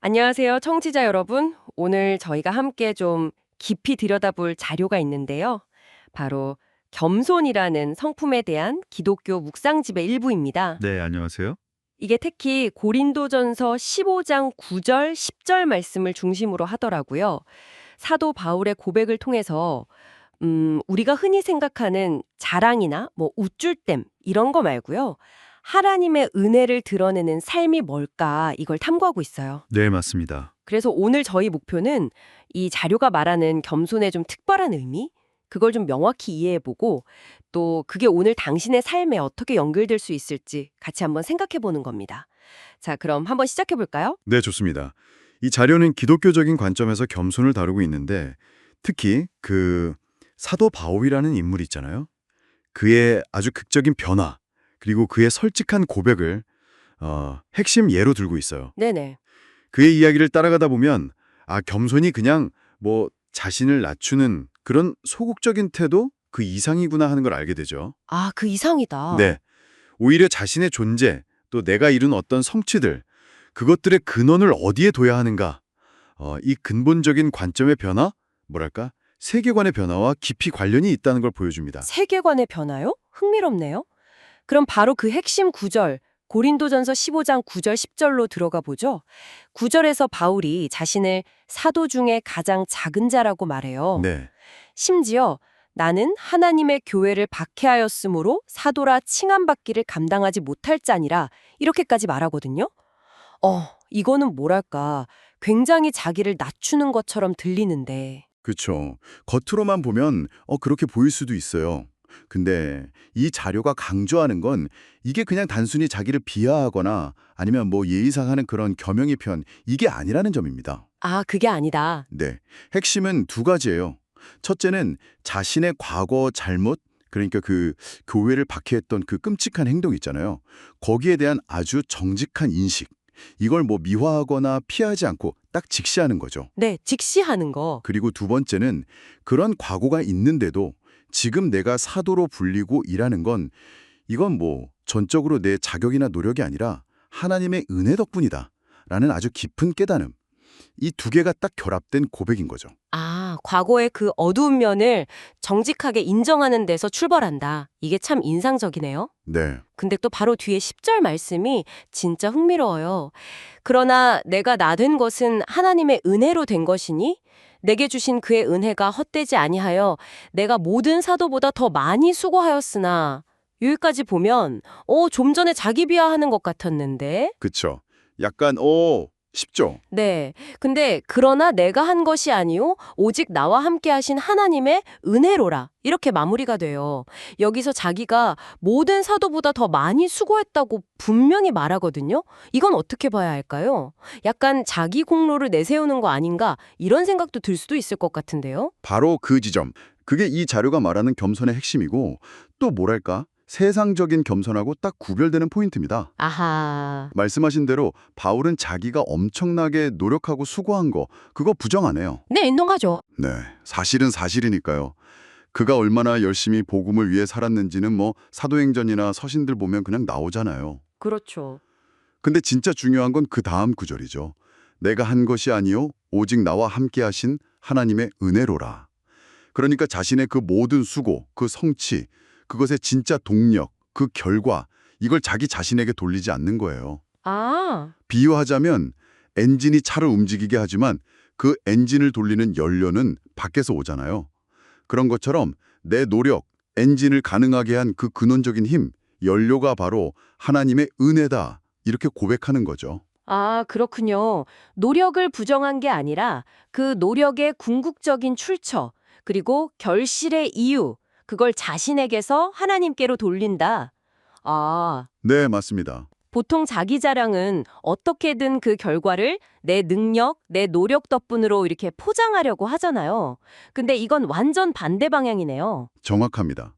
안녕하세요, 청취자 여러분. 오늘 저희가 함께 좀 깊이 들여다볼 자료가 있는데요. 바로 겸손이라는 성품에 대한 기독교 묵상집의 일부입니다. 네, 안녕하세요. 이게 특히 고린도전서 15장 9절, 10절 말씀을 중심으로 하더라고요. 사도 바울의 고백을 통해서 우리가 흔히 생각하는 자랑이나 뭐 우쭐댐 이런 거 말고요. 하나님의 은혜를 드러내는 삶이 뭘까 이걸 탐구하고 있어요. 네, 맞습니다. 그래서 오늘 저희 목표는 이 자료가 말하는 겸손의 좀 특별한 의미, 그걸 좀 명확히 이해해보고 또 그게 오늘 당신의 삶에 어떻게 연결될 수 있을지 같이 한번 생각해보는 겁니다. 자, 그럼 한번 시작해볼까요? 네, 좋습니다. 이 자료는 기독교적인 관점에서 겸손을 다루고 있는데 특히 그 사도 바울이라는 인물이 있잖아요. 그의 아주 극적인 변화 그리고 그의 솔직한 고백을 핵심 예로 들고 있어요. 네네. 그의 이야기를 따라가다 보면 겸손이 그냥 뭐 자신을 낮추는 그런 소극적인 태도 그 이상이구나 하는 걸 알게 되죠. 아, 그 이상이다. 네. 오히려 자신의 존재, 또 내가 이룬 어떤 성취들, 그것들의 근원을 어디에 둬야 하는가? 이 근본적인 관점의 변화, 뭐랄까, 세계관의 변화와 깊이 관련이 있다는 걸 보여줍니다. 세계관의 변화요? 흥미롭네요. 그럼 바로 그 핵심 구절, 고린도전서 15장 9절 10절로 들어가 보죠. 9절에서 바울이 자신을 사도 중에 가장 작은 자라고 말해요. 네, 심지어 나는 하나님의 교회를 박해하였으므로 사도라 칭함받기를 감당하지 못할 자니라 이렇게까지 말하거든요. 이거는 뭐랄까 굉장히 자기를 낮추는 것처럼 들리는데. 그렇죠. 겉으로만 보면 그렇게 보일 수도 있어요. 근데 이 자료가 강조하는 건 이게 그냥 단순히 자기를 비하하거나 아니면 뭐 예의상 하는 그런 겸용의 편, 이게 아니라는 점입니다. 아, 그게 아니다. 네, 핵심은 두 가지예요. 첫째는 자신의 과거 잘못, 그러니까 그 교회를 박해했던 그 끔찍한 행동 있잖아요. 거기에 대한 아주 정직한 인식. 이걸 뭐 미화하거나 피하지 않고 딱 직시하는 거죠. 네, 직시하는 거. 그리고 두 번째는 그런 과거가 있는데도 지금 내가 사도로 불리고 일하는 건 이건 뭐 전적으로 내 자격이나 노력이 아니라 하나님의 은혜 덕분이다 라는 아주 깊은 깨달음. 이 두 개가 딱 결합된 고백인 거죠. 아, 과거의 그 어두운 면을 정직하게 인정하는 데서 출발한다. 이게 참 인상적이네요. 네. 근데 또 바로 뒤에 10절 말씀이 진짜 흥미로워요. 그러나 내가 나 된 것은 하나님의 은혜로 된 것이니 내게 주신 그의 은혜가 헛되지 아니하여 내가 모든 사도보다 더 많이 수고하였으나 여기까지 보면 좀 전에 자기 비하하는 것 같았는데 그쵸. 약간 쉽죠. 네. 근데 그러나 내가 한 것이 아니요 오직 나와 함께 하신 하나님의 은혜로라. 이렇게 마무리가 돼요. 여기서 자기가 모든 사도보다 더 많이 수고했다고 분명히 말하거든요. 이건 어떻게 봐야 할까요? 약간 자기 공로를 내세우는 거 아닌가? 이런 생각도 들 수도 있을 것 같은데요. 바로 그 지점. 그게 이 자료가 말하는 겸손의 핵심이고 또 뭐랄까? 세상적인 겸손하고 딱 구별되는 포인트입니다. 아하. 말씀하신 대로 바울은 자기가 엄청나게 노력하고 수고한 거 그거 부정 안 해요. 네, 인정하죠. 네, 사실은 사실이니까요. 그가 얼마나 열심히 복음을 위해 살았는지는 뭐 사도행전이나 서신들 보면 그냥 나오잖아요. 그렇죠. 근데 진짜 중요한 건 그 다음 구절이죠. 내가 한 것이 아니요 오직 나와 함께 하신 하나님의 은혜로라. 그러니까 자신의 그 모든 수고, 그 성취, 그것의 진짜 동력, 그 결과 이걸 자기 자신에게 돌리지 않는 거예요. 아, 비유하자면 엔진이 차를 움직이게 하지만 그 엔진을 돌리는 연료는 밖에서 오잖아요. 그런 것처럼 내 노력, 엔진을 가능하게 한 그 근원적인 힘, 연료가 바로 하나님의 은혜다. 이렇게 고백하는 거죠. 아, 그렇군요. 노력을 부정한 게 아니라 그 노력의 궁극적인 출처, 그리고 결실의 이유, 그걸 자신에게서 하나님께로 돌린다. 아, 네, 맞습니다. 보통 자기 자랑은 어떻게든 그 결과를 내 능력, 내 노력 덕분으로 이렇게 포장하려고 하잖아요. 근데 이건 완전 반대 방향이네요. 정확합니다.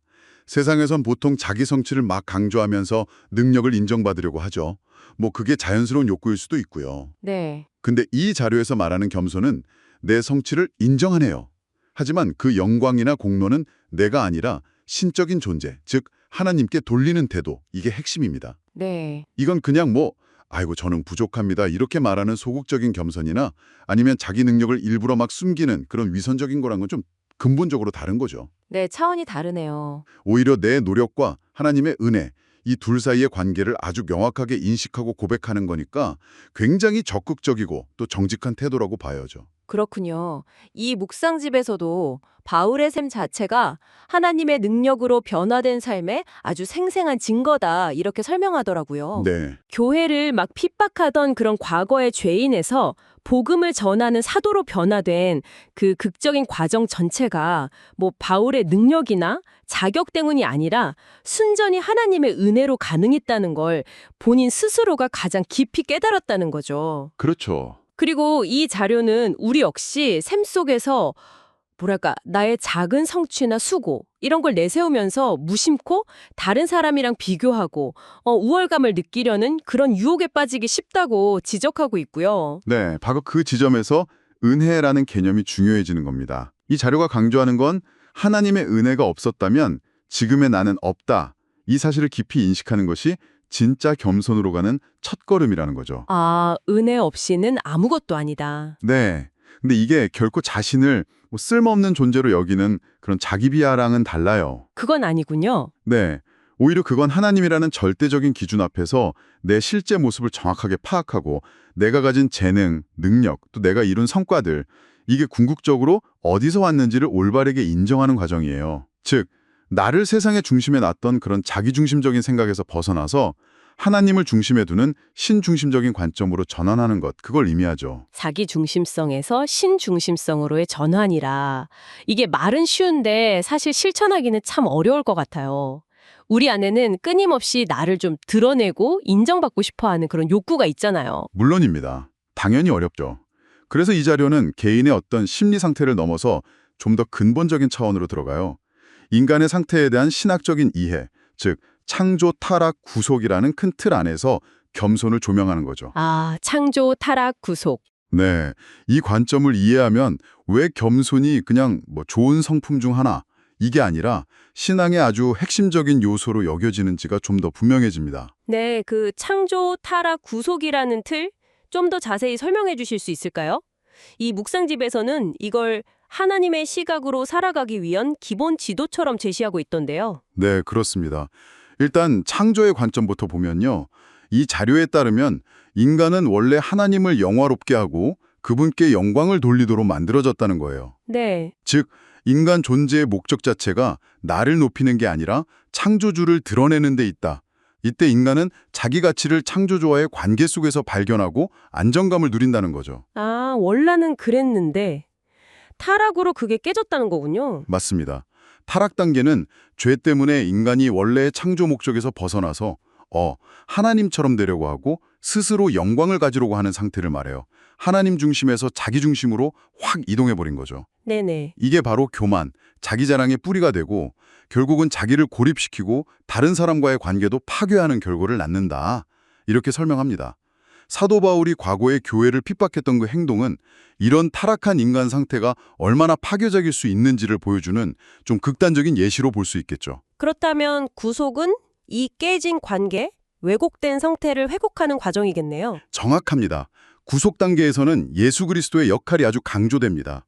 세상에선 보통 자기 성취를 막 강조하면서 능력을 인정받으려고 하죠. 뭐 그게 자연스러운 욕구일 수도 있고요. 네. 근데 이 자료에서 말하는 겸손은 내 성취를 인정하네요. 하지만 그 영광이나 공로는 내가 아니라 신적인 존재, 즉 하나님께 돌리는 태도, 이게 핵심입니다. 네. 이건 그냥 뭐 아이고 저는 부족합니다. 이렇게 말하는 소극적인 겸손이나 아니면 자기 능력을 일부러 막 숨기는 그런 위선적인 거란 건 좀 근본적으로 다른 거죠. 네, 차원이 다르네요. 오히려 내 노력과 하나님의 은혜, 이 둘 사이의 관계를 아주 명확하게 인식하고 고백하는 거니까 굉장히 적극적이고 또 정직한 태도라고 봐야죠. 그렇군요. 이 묵상집에서도 바울의 삶 자체가 하나님의 능력으로 변화된 삶의 아주 생생한 증거다 이렇게 설명하더라고요. 네, 교회를 막 핍박하던 그런 과거의 죄인에서 복음을 전하는 사도로 변화된 그 극적인 과정 전체가 뭐 바울의 능력이나 자격 때문이 아니라 순전히 하나님의 은혜로 가능했다는 걸 본인 스스로가 가장 깊이 깨달았다는 거죠. 그렇죠. 그리고 이 자료는 우리 역시 삶 속에서 뭐랄까 나의 작은 성취나 수고 이런 걸 내세우면서 무심코 다른 사람이랑 비교하고 우월감을 느끼려는 그런 유혹에 빠지기 쉽다고 지적하고 있고요. 네, 바로 그 지점에서 은혜라는 개념이 중요해지는 겁니다. 이 자료가 강조하는 건 하나님의 은혜가 없었다면 지금의 나는 없다. 이 사실을 깊이 인식하는 것이 진짜 겸손으로 가는 첫걸음이라는 거죠. 아, 은혜 없이는 아무것도 아니다. 네. 근데 이게 결코 자신을 뭐 쓸모없는 존재로 여기는 그런 자기 비하랑은 달라요. 그건 아니군요. 네. 오히려 그건 하나님이라는 절대적인 기준 앞에서 내 실제 모습을 정확하게 파악하고 내가 가진 재능, 능력, 또 내가 이룬 성과들, 이게 궁극적으로 어디서 왔는지를 올바르게 인정하는 과정이에요. 즉, 나를 세상의 중심에 놨던 그런 자기중심적인 생각에서 벗어나서 하나님을 중심에 두는 신중심적인 관점으로 전환하는 것, 그걸 의미하죠. 자기 중심성에서 신중심성으로의 전환이라. 이게 말은 쉬운데 사실 실천하기는 참 어려울 것 같아요. 우리 안에는 끊임없이 나를 좀 드러내고 인정받고 싶어하는 그런 욕구가 있잖아요. 물론입니다. 당연히 어렵죠. 그래서 이 자료는 개인의 어떤 심리 상태를 넘어서 좀 더 근본적인 차원으로 들어가요. 인간의 상태에 대한 신학적인 이해, 즉 창조, 타락, 구속이라는 큰 틀 안에서 겸손을 조명하는 거죠. 아, 창조, 타락, 구속. 네, 이 관점을 이해하면 왜 겸손이 그냥 뭐 좋은 성품 중 하나, 이게 아니라 신앙의 아주 핵심적인 요소로 여겨지는지가 좀 더 분명해집니다. 네, 그 창조, 타락, 구속이라는 틀 좀 더 자세히 설명해 주실 수 있을까요? 이 묵상집에서는 이걸 하나님의 시각으로 살아가기 위한 기본 지도처럼 제시하고 있던데요. 네, 그렇습니다. 일단 창조의 관점부터 보면요. 이 자료에 따르면 인간은 원래 하나님을 영화롭게 하고 그분께 영광을 돌리도록 만들어졌다는 거예요. 네. 즉, 인간 존재의 목적 자체가 나를 높이는 게 아니라 창조주를 드러내는 데 있다. 이때 인간은 자기 가치를 창조주와의 관계 속에서 발견하고 안정감을 누린다는 거죠. 아, 원래는 그랬는데 타락으로 그게 깨졌다는 거군요. 맞습니다. 타락 단계는 죄 때문에 인간이 원래의 창조 목적에서 벗어나서 하나님처럼 되려고 하고 스스로 영광을 가지려고 하는 상태를 말해요. 하나님 중심에서 자기 중심으로 확 이동해버린 거죠. 네네. 이게 바로 교만, 자기 자랑의 뿌리가 되고 결국은 자기를 고립시키고 다른 사람과의 관계도 파괴하는 결과를 낳는다. 이렇게 설명합니다. 사도 바울이 과거에 교회를 핍박했던 그 행동은 이런 타락한 인간 상태가 얼마나 파괴적일 수 있는지를 보여주는 좀 극단적인 예시로 볼 수 있겠죠. 그렇다면 구속은 이 깨진 관계, 왜곡된 상태를 회복하는 과정이겠네요. 정확합니다. 구속 단계에서는 예수 그리스도의 역할이 아주 강조됩니다.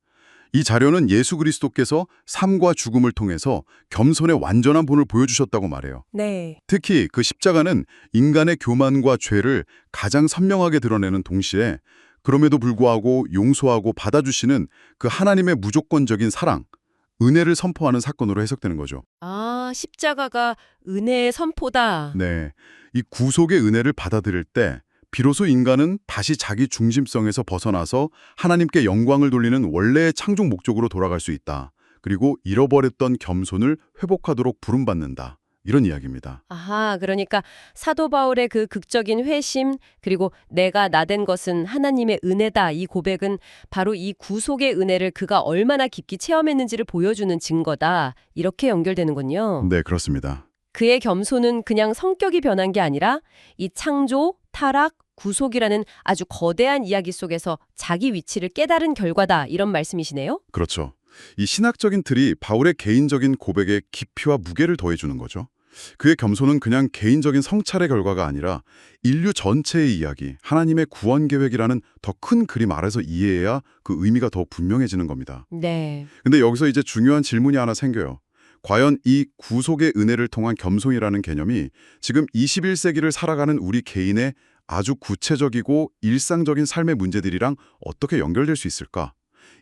이 자료는 예수 그리스도께서 삶과 죽음을 통해서 겸손의 완전한 본을 보여주셨다고 말해요. 네. 특히 그 십자가는 인간의 교만과 죄를 가장 선명하게 드러내는 동시에 그럼에도 불구하고 용서하고 받아주시는 그 하나님의 무조건적인 사랑, 은혜를 선포하는 사건으로 해석되는 거죠. 아, 십자가가 은혜의 선포다. 네, 이 구속의 은혜를 받아들일 때 비로소 인간은 다시 자기 중심성에서 벗어나서 하나님께 영광을 돌리는 원래의 창조 목적으로 돌아갈 수 있다. 그리고 잃어버렸던 겸손을 회복하도록 부름받는다. 이런 이야기입니다. 아하, 그러니까 사도 바울의 그 극적인 회심, 그리고 내가 나된 것은 하나님의 은혜다. 이 고백은 바로 이 구속의 은혜를 그가 얼마나 깊이 체험했는지를 보여주는 증거다. 이렇게 연결되는군요. 네, 그렇습니다. 그의 겸손은 그냥 성격이 변한 게 아니라 이 창조, 타락, 구속이라는 아주 거대한 이야기 속에서 자기 위치를 깨달은 결과다. 이런 말씀이시네요. 그렇죠. 이 신학적인 틀이 바울의 개인적인 고백에 깊이와 무게를 더해주는 거죠. 그의 겸손은 그냥 개인적인 성찰의 결과가 아니라 인류 전체의 이야기, 하나님의 구원 계획이라는 더 큰 그림 아래서 이해해야 그 의미가 더 분명해지는 겁니다. 네. 근데 여기서 이제 중요한 질문이 하나 생겨요. 과연 이 구속의 은혜를 통한 겸손이라는 개념이 지금 21세기를 살아가는 우리 개인의 아주 구체적이고 일상적인 삶의 문제들이랑 어떻게 연결될 수 있을까?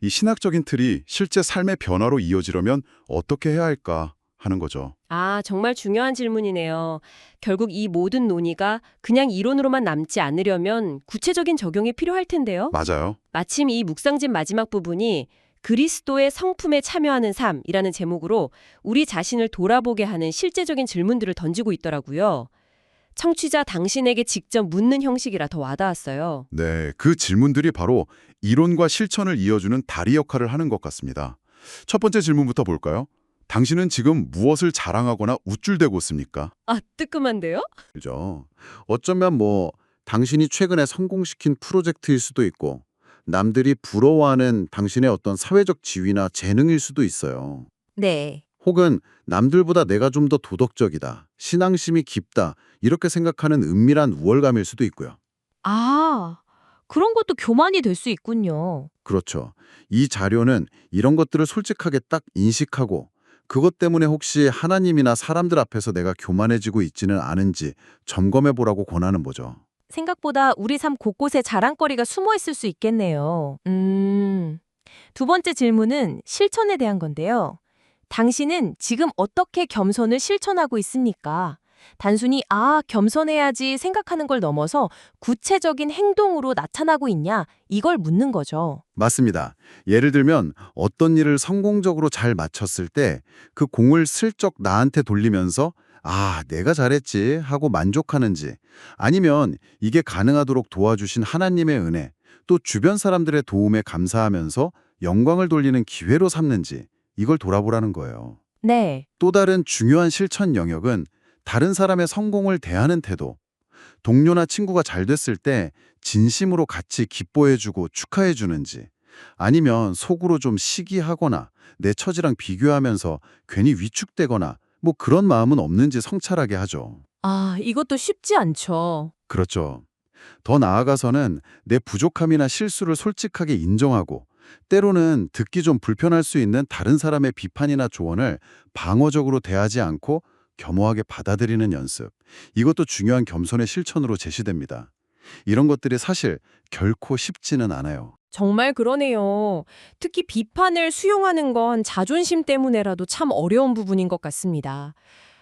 이 신학적인 틀이 실제 삶의 변화로 이어지려면 어떻게 해야 할까 하는 거죠. 아, 정말 중요한 질문이네요. 결국 이 모든 논의가 그냥 이론으로만 남지 않으려면 구체적인 적용이 필요할 텐데요. 맞아요. 마침 이 묵상집 마지막 부분이 그리스도의 성품에 참여하는 삶이라는 제목으로 우리 자신을 돌아보게 하는 실제적인 질문들을 던지고 있더라고요. 청취자 당신에게 직접 묻는 형식이라 더 와닿았어요. 네, 그 질문들이 바로 이론과 실천을 이어주는 다리 역할을 하는 것 같습니다. 첫 번째 질문부터 볼까요? 당신은 지금 무엇을 자랑하거나 우쭐대고 있습니까? 아, 뜨끔한데요? 그죠? 어쩌면 당신이 최근에 성공시킨 프로젝트일 수도 있고 남들이 부러워하는 당신의 어떤 사회적 지위나 재능일 수도 있어요. 네. 혹은 남들보다 내가 좀 더 도덕적이다, 신앙심이 깊다 이렇게 생각하는 은밀한 우월감일 수도 있고요. 아, 그런 것도 교만이 될 수 있군요. 그렇죠. 이 자료는 이런 것들을 솔직하게 딱 인식하고 그것 때문에 혹시 하나님이나 사람들 앞에서 내가 교만해지고 있지는 않은지 점검해 보라고 권하는 거죠. 생각보다 우리 삶 곳곳에 자랑거리가 숨어 있을 수 있겠네요. 두 번째 질문은 실천에 대한 건데요. 당신은 지금 어떻게 겸손을 실천하고 있습니까? 단순히 겸손해야지 생각하는 걸 넘어서 구체적인 행동으로 나타나고 있냐? 이걸 묻는 거죠. 맞습니다. 예를 들면 어떤 일을 성공적으로 잘 마쳤을 때 그 공을 슬쩍 나한테 돌리면서 내가 잘했지 하고 만족하는지 아니면 이게 가능하도록 도와주신 하나님의 은혜 또 주변 사람들의 도움에 감사하면서 영광을 돌리는 기회로 삼는지 이걸 돌아보라는 거예요. 네. 또 다른 중요한 실천 영역은 다른 사람의 성공을 대하는 태도, 동료나 친구가 잘 됐을 때 진심으로 같이 기뻐해주고 축하해주는지 아니면 속으로 좀 시기하거나 내 처지랑 비교하면서 괜히 위축되거나 그런 마음은 없는지 성찰하게 하죠. 이것도 쉽지 않죠. 그렇죠. 더 나아가서는 내 부족함이나 실수를 솔직하게 인정하고 때로는 듣기 좀 불편할 수 있는 다른 사람의 비판이나 조언을 방어적으로 대하지 않고 겸허하게 받아들이는 연습. 이것도 중요한 겸손의 실천으로 제시됩니다. 이런 것들이 사실 결코 쉽지는 않아요. 정말 그러네요. 특히 비판을 수용하는 건 자존심 때문에라도 참 어려운 부분인 것 같습니다.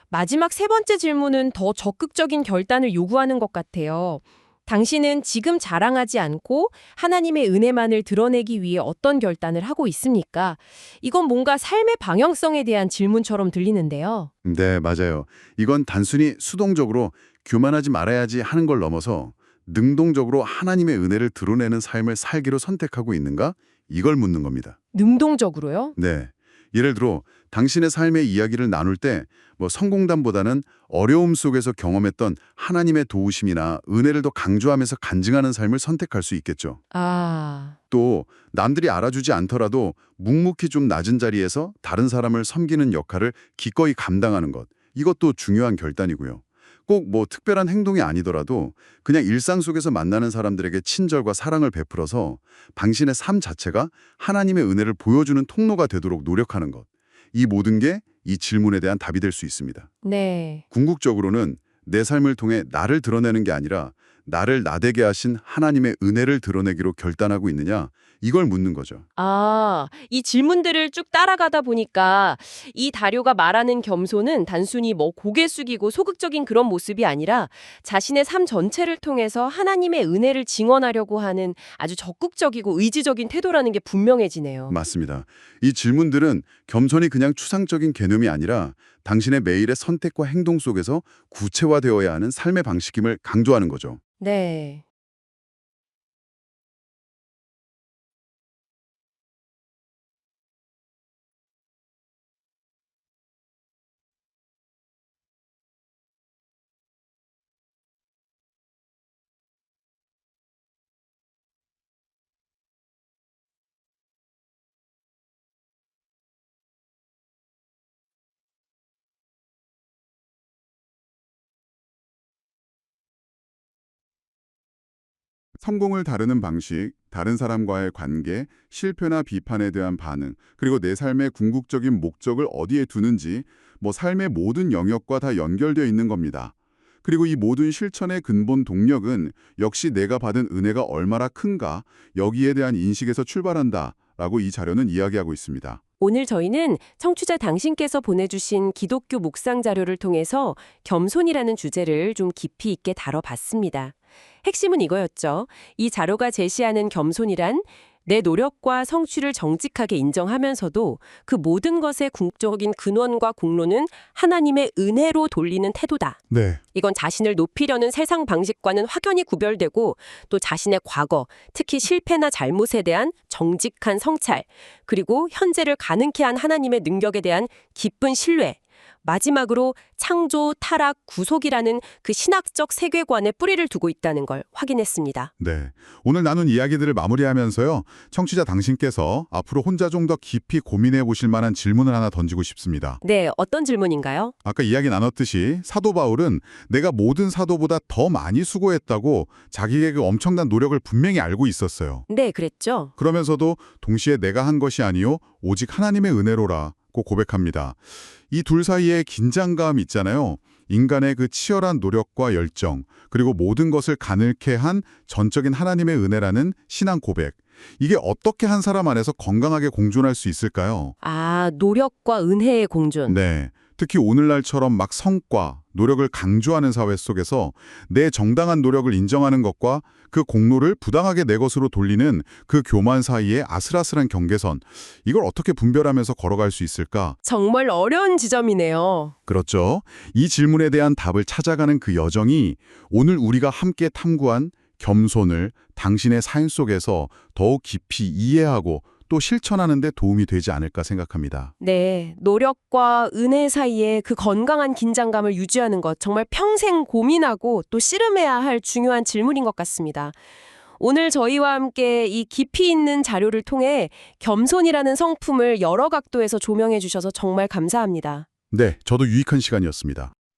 마지막 세 번째 질문은 더 적극적인 결단을 요구하는 것 같아요. 당신은 지금 자랑하지 않고 하나님의 은혜만을 드러내기 위해 어떤 결단을 하고 있습니까? 이건 뭔가 삶의 방향성에 대한 질문처럼 들리는데요. 네, 맞아요. 이건 단순히 수동적으로 교만하지 말아야지 하는 걸 넘어서 능동적으로 하나님의 은혜를 드러내는 삶을 살기로 선택하고 있는가? 이걸 묻는 겁니다. 능동적으로요? 네. 예를 들어 당신의 삶의 이야기를 나눌 때 성공담보다는 어려움 속에서 경험했던 하나님의 도우심이나 은혜를 더 강조하면서 간증하는 삶을 선택할 수 있겠죠. 아, 또 남들이 알아주지 않더라도 묵묵히 좀 낮은 자리에서 다른 사람을 섬기는 역할을 기꺼이 감당하는 것. 이것도 중요한 결단이고요. 꼭 특별한 행동이 아니더라도 그냥 일상 속에서 만나는 사람들에게 친절과 사랑을 베풀어서 당신의 삶 자체가 하나님의 은혜를 보여주는 통로가 되도록 노력하는 것. 이 모든 게 이 질문에 대한 답이 될 수 있습니다. 네. 궁극적으로는 내 삶을 통해 나를 드러내는 게 아니라 나를 나되게 하신 하나님의 은혜를 드러내기로 결단하고 있느냐 이걸 묻는 거죠. 아, 이 질문들을 쭉 따라가다 보니까 이 다료가 말하는 겸손은 단순히 고개 숙이고 소극적인 그런 모습이 아니라 자신의 삶 전체를 통해서 하나님의 은혜를 증언하려고 하는 아주 적극적이고 의지적인 태도라는 게 분명해지네요. 맞습니다. 이 질문들은 겸손이 그냥 추상적인 개념이 아니라 당신의 매일의 선택과 행동 속에서 구체화되어야 하는 삶의 방식임을 강조하는 거죠. 네. 성공을 다루는 방식, 다른 사람과의 관계, 실패나 비판에 대한 반응, 그리고 내 삶의 궁극적인 목적을 어디에 두는지, 삶의 모든 영역과 다 연결되어 있는 겁니다. 그리고 이 모든 실천의 근본 동력은 역시 내가 받은 은혜가 얼마나 큰가, 여기에 대한 인식에서 출발한다라고 이 자료는 이야기하고 있습니다. 오늘 저희는 청취자 당신께서 보내주신 기독교 묵상 자료를 통해서 겸손이라는 주제를 좀 깊이 있게 다뤄봤습니다. 핵심은 이거였죠. 이 자료가 제시하는 겸손이란 내 노력과 성취를 정직하게 인정하면서도 그 모든 것의 궁극적인 근원과 공로는 하나님의 은혜로 돌리는 태도다. 네. 이건 자신을 높이려는 세상 방식과는 확연히 구별되고 또 자신의 과거, 특히 실패나 잘못에 대한 정직한 성찰, 그리고 현재를 가능케 한 하나님의 능력에 대한 깊은 신뢰, 마지막으로 창조, 타락, 구속이라는 그 신학적 세계관에 뿌리를 두고 있다는 걸 확인했습니다. 네. 오늘 나눈 이야기들을 마무리하면서요. 청취자 당신께서 앞으로 혼자 좀 더 깊이 고민해 보실 만한 질문을 하나 던지고 싶습니다. 네, 어떤 질문인가요? 아까 이야기 나눴듯이 사도 바울은 내가 모든 사도보다 더 많이 수고했다고 자기의 그 엄청난 노력을 분명히 알고 있었어요. 네, 그랬죠. 그러면서도 동시에 내가 한 것이 아니요 오직 하나님의 은혜로라고 고백합니다. 이 둘 사이에 긴장감 있잖아요. 인간의 그 치열한 노력과 열정, 그리고 모든 것을 가능케 한 전적인 하나님의 은혜라는 신앙 고백. 이게 어떻게 한 사람 안에서 건강하게 공존할 수 있을까요? 아, 노력과 은혜의 공존. 네. 특히 오늘날처럼 막 성과, 노력을 강조하는 사회 속에서 내 정당한 노력을 인정하는 것과 그 공로를 부당하게 내 것으로 돌리는 그 교만 사이의 아슬아슬한 경계선, 이걸 어떻게 분별하면서 걸어갈 수 있을까? 정말 어려운 지점이네요. 그렇죠. 이 질문에 대한 답을 찾아가는 그 여정이 오늘 우리가 함께 탐구한 겸손을 당신의 삶 속에서 더욱 깊이 이해하고 또 실천하는 데 도움이 되지 않을까 생각합니다. 네, 노력과 은혜 사이에 그 건강한 긴장감을 유지하는 것 정말 평생 고민하고 또 씨름해야 할 중요한 질문인 것 같습니다. 오늘 저희와 함께 이 깊이 있는 자료를 통해 겸손이라는 성품을 여러 각도에서 조명해 주셔서 정말 감사합니다. 네, 저도 유익한 시간이었습니다.